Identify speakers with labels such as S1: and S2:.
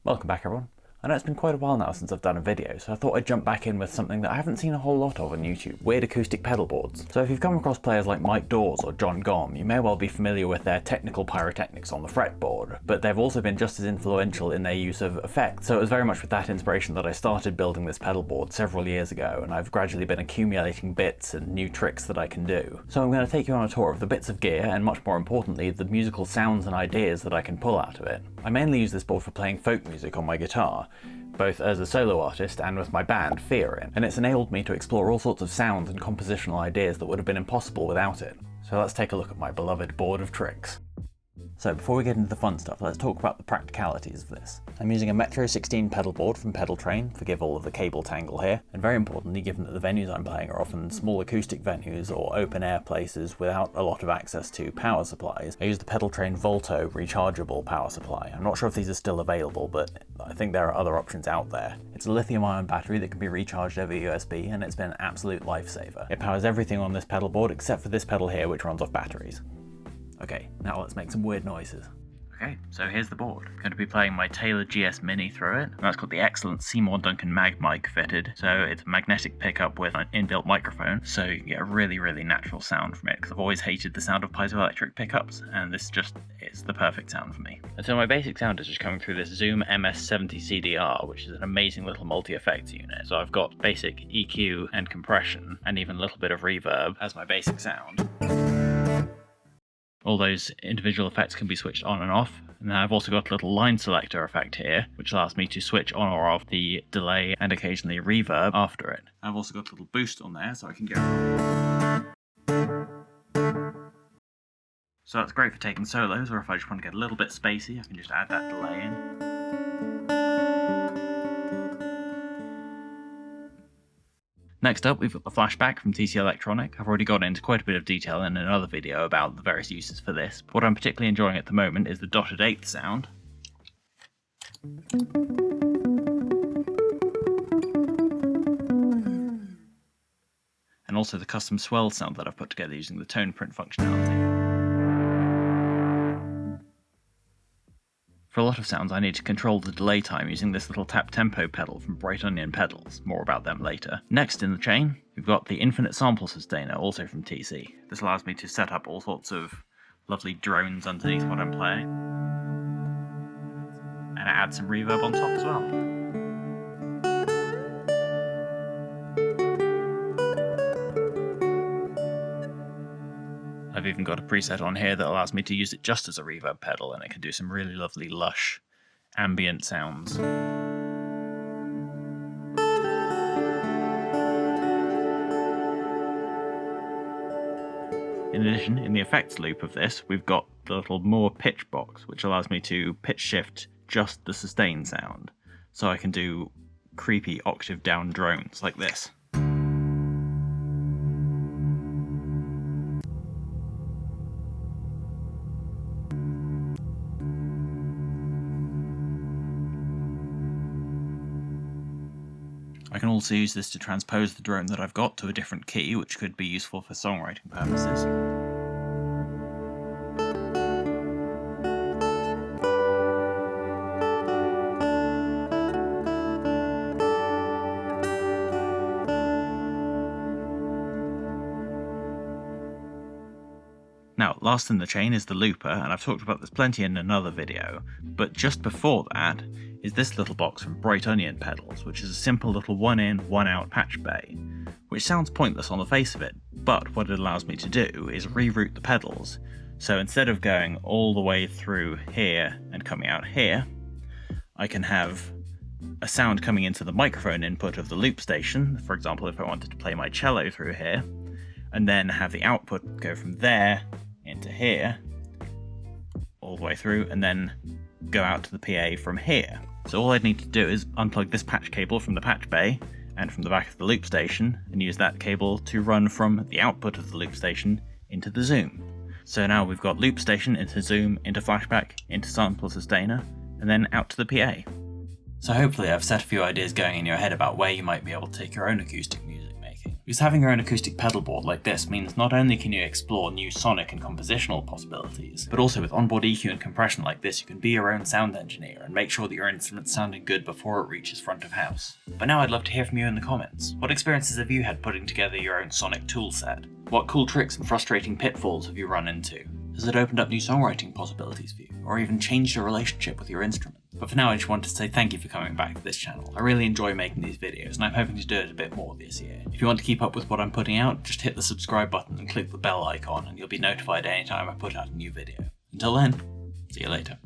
S1: Welcome back everyone. I know it's been quite a while now since I've done a video, so I thought I'd jump back in with something that I haven't seen a whole lot of on YouTube: weird acoustic pedal boards. So if you've come across players like Mike Dawes or Jon Gomm, you may well be familiar with their technical pyrotechnics on the fretboard, but they've also been just as influential in their use of effects. So it was very much with that inspiration that I started building this pedal board several years ago, and I've gradually been accumulating bits and new tricks that I can do. So I'm going to take you on a tour of the bits of gear, and much more importantly, the musical sounds and ideas that I can pull out of it. I mainly use this board for playing folk music on my guitar, both as a solo artist and with my band, Fear, and it's enabled me to explore all sorts of sounds and compositional ideas that would have been impossible without it. So let's take a look at my beloved board of tricks. So before we get into the fun stuff, let's talk about the practicalities of this. I'm using a Metro 16 pedal board from Pedaltrain, forgive all of the cable tangle here, and very importantly, given that the venues I'm playing are often small acoustic venues or open air places without a lot of access to power supplies, I use the Pedaltrain Volto rechargeable power supply. I'm not sure if these are still available, but I think there are other options out there. It's a lithium-ion battery that can be recharged over USB, and it's been an absolute lifesaver. It powers everything on this pedal board except for this pedal here, which runs off batteries. Okay, now let's make some weird noises. Okay, so here's the board. I'm going to be playing my Taylor GS Mini through it, and that's got the excellent Seymour Duncan MagMic fitted, so it's a magnetic pickup with an inbuilt microphone, so you get a really natural sound from it, because I've always hated the sound of piezoelectric pickups, and this just is the perfect sound for me. And so my basic sound is just coming through this Zoom MS-70 CDR, which is an amazing little multi-effects unit. So I've got basic EQ and compression, and even a little bit of reverb as my basic sound. All those individual effects can be switched on and off, and then I've also got a little line selector effect here, which allows me to switch on or off the delay and occasionally reverb after it. I've also got a little boost on there, so I can go. So that's great for taking solos, or if I just want to get a little bit spacey, I can just add that delay in. Next up, we've got the Flashback from TC Electronic. I've already got into quite a bit of detail in another video about the various uses for this, but what I'm particularly enjoying at the moment is the dotted eighth sound. And also the custom swell sound that I've put together using the tone print functionality. For a lot of sounds, I need to control the delay time using this little tap tempo pedal from Bright Onion Pedals. More about them later. Next in the chain, we've got the Infinite Sample Sustainer, also from TC. This allows me to set up all sorts of lovely drones underneath what I'm playing. And I add some reverb on top as well. I've even got a preset on here that allows me to use it just as a reverb pedal, and it can do some really lovely lush ambient sounds. In addition, in the effects loop of this, we've got the little Mooer pitch box, which allows me to pitch shift just the sustain sound. So I can do creepy octave down drones like this. I can also use this to transpose the drone that I've got to a different key, which could be useful for songwriting purposes. Now, last in the chain is the looper, and I've talked about this plenty in another video, but just before that is this little box from Bright Onion Pedals, which is a simple little one in, one out patch bay, which sounds pointless on the face of it, but what it allows me to do is reroute the pedals. So instead of going all the way through here and coming out here, I can have a sound coming into the microphone input of the loop station, for example if I wanted to play my cello through here, and then have the output go from there into here, all the way through, and then go out to the PA from here. So all I'd need to do is unplug this patch cable from the patch bay and from the back of the loop station, and use that cable to run from the output of the loop station into the Zoom. So now we've got loop station into Zoom, into Flashback, into sample sustainer, and then out to the PA. So hopefully I've set a few ideas going in your head about where you might be able to take your own acoustic music making. Because having your own acoustic pedal board like this means not only can you explore new sonic and compositional possibilities, but also with onboard EQ and compression like this you can be your own sound engineer and make sure that your instrument's sounding good before it reaches front of house. But now I'd love to hear from you in the comments. What experiences have you had putting together your own sonic toolset? What cool tricks and frustrating pitfalls have you run into? Has it opened up new songwriting possibilities for you, or even changed your relationship with your instrument? But for now I just wanted to say thank you for coming back to this channel. I really enjoy making these videos and I'm hoping to do it a bit more this year. If you want to keep up with what I'm putting out, just hit the subscribe button and click the bell icon and you'll be notified anytime I put out a new video. Until then, see you later.